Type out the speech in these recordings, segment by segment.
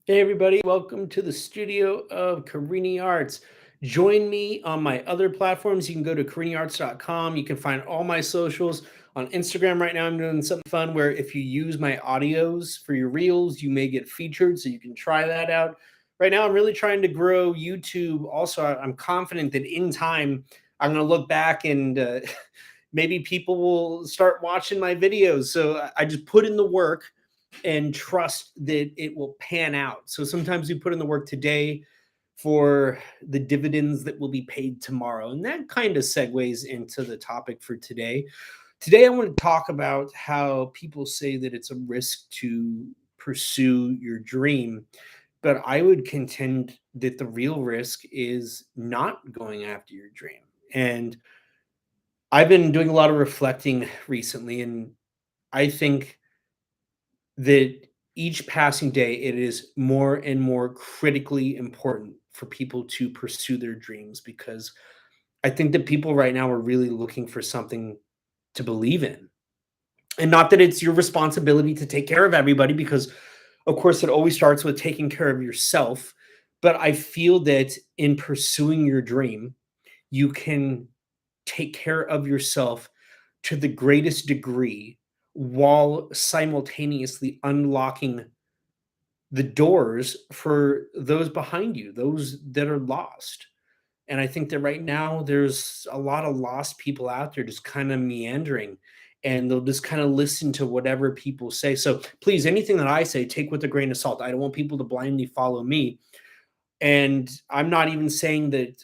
Hey everybody, welcome to the studio of Carini Arts. Join me on my other platforms. You can go to cariniarts.com. You can find all my socials. On Instagram right now, I'm doing something fun where if you use my audios for your reels, you may get featured. So you can try that out. Right now, I'm really trying to grow YouTube. Also, I'm confident that in time, I'm going to look back and maybe people will start watching my videos. So I just put in the work and trust that it will pan out. So sometimes we put in the work today for the dividends that will be paid tomorrow. And that kind of segues into the topic for today. Today, I want to talk about how people say that it's a risk to pursue your dream. But I would contend that the real risk is not going after your dream. And I've been doing a lot of reflecting recently, and I think that each passing day it is more and more critically important for people to pursue their dreams because I think that people right now are really looking for something to believe in. And not that it's your responsibility to take care of everybody, because of course it always starts with taking care of yourself. But I feel that in pursuing your dream, you can take care of yourself to the greatest degree while simultaneously unlocking the doors for those behind you, those that are lost. And I think that right now there's a lot of lost people out there just kind of meandering, and they'll just kind of listen to whatever people say. So please, anything that I say, take with a grain of salt. I don't want people to blindly follow me. And I'm not even saying that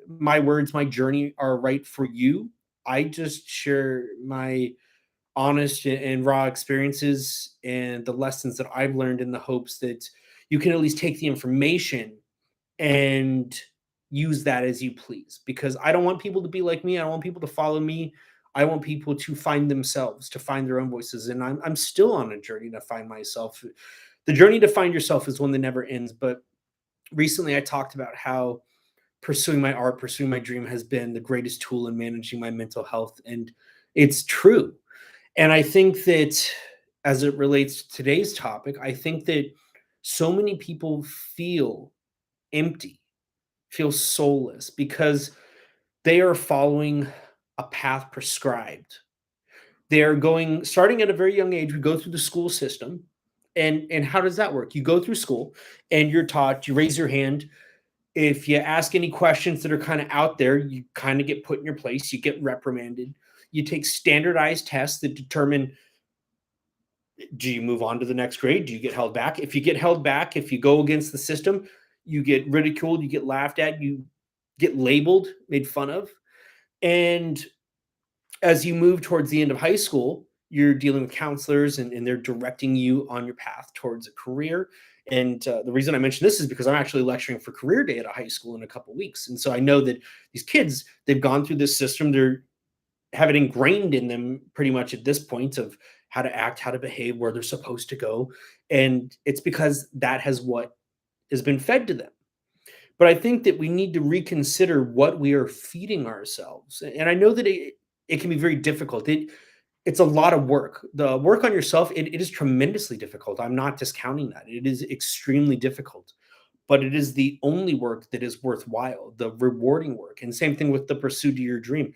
my words, my journey are right for you. I just share my honest and raw experiences and the lessons that I've learned in the hopes that you can at least take the information and use that as you please. Because I don't want people to be like me. I don't want people to follow me. I want people to find themselves, to find their own voices. And I'm still on a journey to find myself. The journey to find yourself is one that never ends. But recently I talked about how pursuing my art, pursuing my dream has been the greatest tool in managing my mental health. And it's true. And I think that as it relates to today's topic, I think that so many people feel empty, feel soulless because they are following a path prescribed. They are going starting at a very young age. We go through the school system. And how does that work? You go through school and you're taught, you raise your hand. If you ask any questions that are kind of out there, you kind of get put in your place, you get reprimanded. You take standardized tests that determine, do you move on to the next grade? Do you get held back? If you get held back, if you go against the system, you get ridiculed, you get laughed at, you get labeled, made fun of. And as you move towards the end of high school, you're dealing with counselors, and they're directing you on your path towards a career. And the reason I mention this is because I'm actually lecturing for career day at a high school in a couple weeks. And so I know that these kids, they've gone through this system. They're have it ingrained in them pretty much at this point of how to act, how to behave, where they're supposed to go. And it's because that has what has been fed to them. But I think that we need to reconsider what we are feeding ourselves. And I know that it can be very difficult. It's a lot of work. The work on yourself, it is tremendously difficult. I'm not discounting that. It is extremely difficult, but it is the only work that is worthwhile, the rewarding work. And same thing with the pursuit of your dream.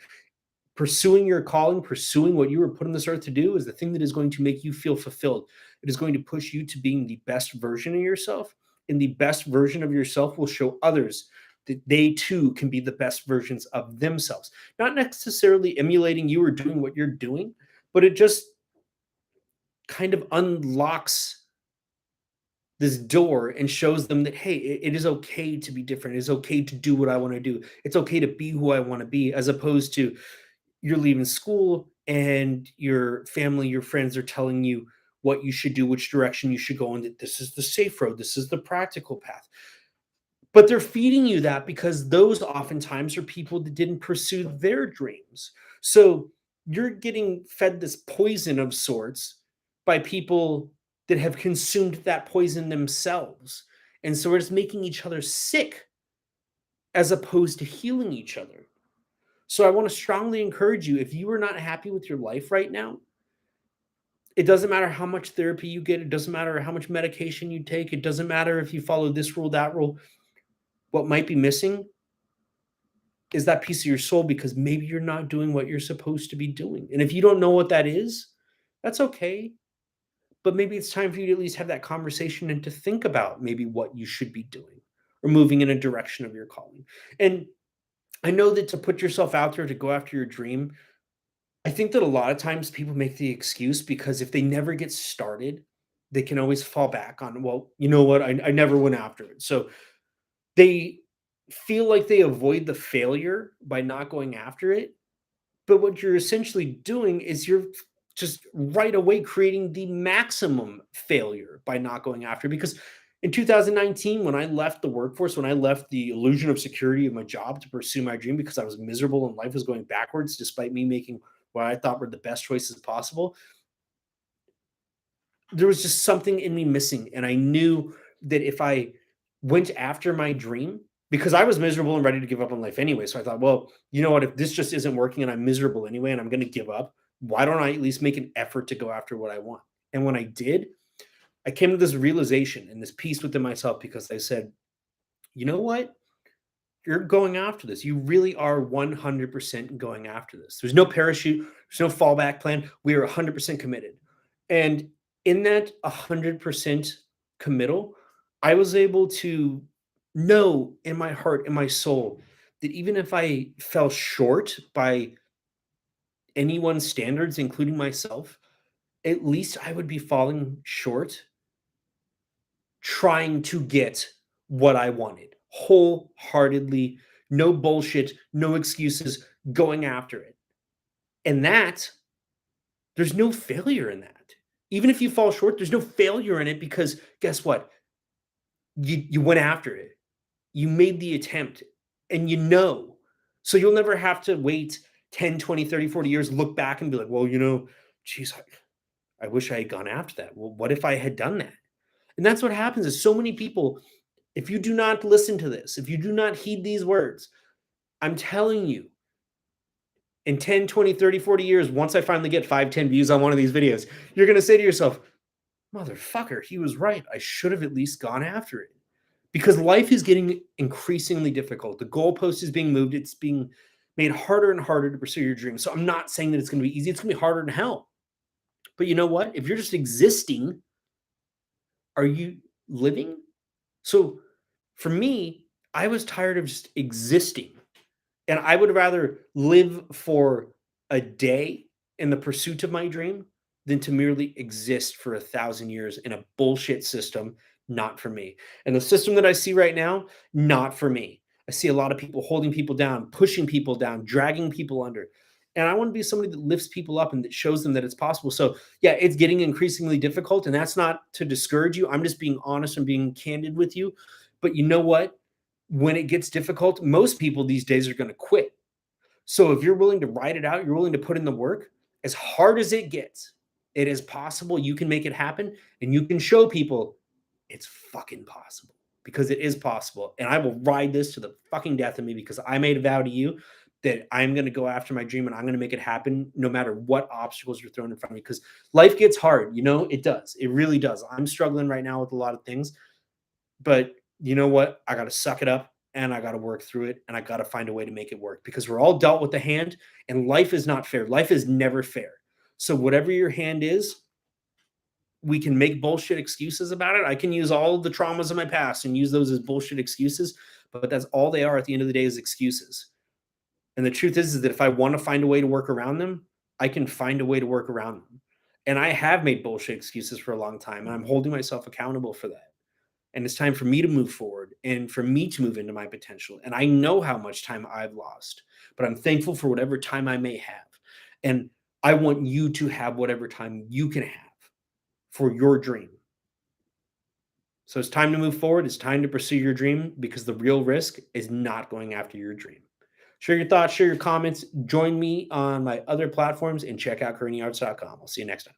Pursuing your calling, pursuing what you were put on this earth to do is the thing that is going to make you feel fulfilled. It is going to push you to being the best version of yourself. And the best version of yourself will show others that they too can be the best versions of themselves. Not necessarily emulating you or doing what you're doing, but it just kind of unlocks this door and shows them that, hey, it is okay to be different. It is okay to do what I want to do. It's okay to be who I want to be, as opposed to you're leaving school and your family, your friends are telling you what you should do, which direction you should go, and that this is the safe road, this is the practical path. But they're feeding you that because those oftentimes are people that didn't pursue their dreams. So you're getting fed this poison of sorts by people that have consumed that poison themselves. And so we're just making each other sick as opposed to healing each other. So I want to strongly encourage you, if you are not happy with your life right now, It doesn't matter how much therapy you get. It doesn't matter how much medication you take. It doesn't matter if you follow this rule, that rule. What might be missing is that piece of your soul because maybe you're not doing what you're supposed to be doing. And if you don't know what that is, that's okay. But maybe it's time for you to at least have that conversation and to think about maybe what you should be doing or moving in a direction of your calling. And I know that to put yourself out there to go after your dream, I think that a lot of times people make the excuse because if they never get started, they can always fall back on, well, you know what? I never went after it. So they feel like they avoid the failure by not going after it. But what you're essentially doing is you're just right away creating the maximum failure by not going after it. Because in 2019, when I left the workforce, when I left the illusion of security of my job to pursue my dream because I was miserable and life was going backwards, despite me making what I thought were the best choices possible, there was just something in me missing. And I knew that if I went after my dream, because I was miserable and ready to give up on life anyway. So I thought, well, you know what? If this just isn't working and I'm miserable anyway and I'm going to give up, why don't I at least make an effort to go after what I want? And when I did, I came to this realization and this peace within myself because I said, you know what? You're going after this. You really are 100% going after this. There's no parachute, there's no fallback plan. We are 100% committed. And in that 100% committal, I was able to know in my heart, in my soul, that even if I fell short by anyone's standards, including myself, at least I would be falling short trying to get what I wanted wholeheartedly, no bullshit, no excuses, going after it. And that, there's no failure in that. Even if you fall short, there's no failure in it because guess what? You went after it. You made the attempt and you know. So you'll never have to wait 10, 20, 30, 40 years, look back and be like, well, geez, I wish I had gone after that. Well, what if I had done that? And that's what happens is so many people, if you do not listen to this, if you do not heed these words, I'm telling you, in 10, 20, 30, 40 years, once I finally get 5, 10 views on one of these videos, you're going to say to yourself, motherfucker, he was right. I should have at least gone after it. Because life is getting increasingly difficult. The goalpost is being moved. It's being made harder and harder to pursue your dreams. So I'm not saying that it's going to be easy. It's going to be harder than hell. But you know what? If you're just existing, are you living? So for me, I was tired of just existing. And I would rather live for a day in the pursuit of my dream than to merely exist for 1,000 years in a bullshit system. Not for me. And the system that I see right now, not for me. I see a lot of people holding people down, pushing people down, dragging people under. And I want to be somebody that lifts people up and that shows them that it's possible. So, yeah, it's getting increasingly difficult. And that's not to discourage you. I'm just being honest and being candid with you. But you know what? When it gets difficult, most people these days are going to quit. So if you're willing to ride it out, you're willing to put in the work, as hard as it gets, it is possible. You can make it happen and you can show people it's fucking possible because it is possible. And I will ride this to the fucking death of me because I made a vow to you that I'm going to go after my dream and I'm going to make it happen no matter what obstacles you're thrown in front of me because life gets hard. It does. It really does. I'm struggling right now with a lot of things, but you know what? I got to suck it up and I got to work through it and I got to find a way to make it work because we're all dealt with the hand and life is not fair. Life is never fair. So whatever your hand is, we can make bullshit excuses about it. I can use all of the traumas of my past and use those as bullshit excuses, but that's all they are at the end of the day is excuses. And the truth is that if I want to find a way to work around them, I can find a way to work around them. And I have made bullshit excuses for a long time and I'm holding myself accountable for that. And it's time for me to move forward and for me to move into my potential. And I know how much time I've lost, but I'm thankful for whatever time I may have. And I want you to have whatever time you can have for your dream. So it's time to move forward. It's time to pursue your dream because the real risk is not going after your dream. Share your thoughts, share your comments. Join me on my other platforms and check out CariniArts.com. I'll see you next time.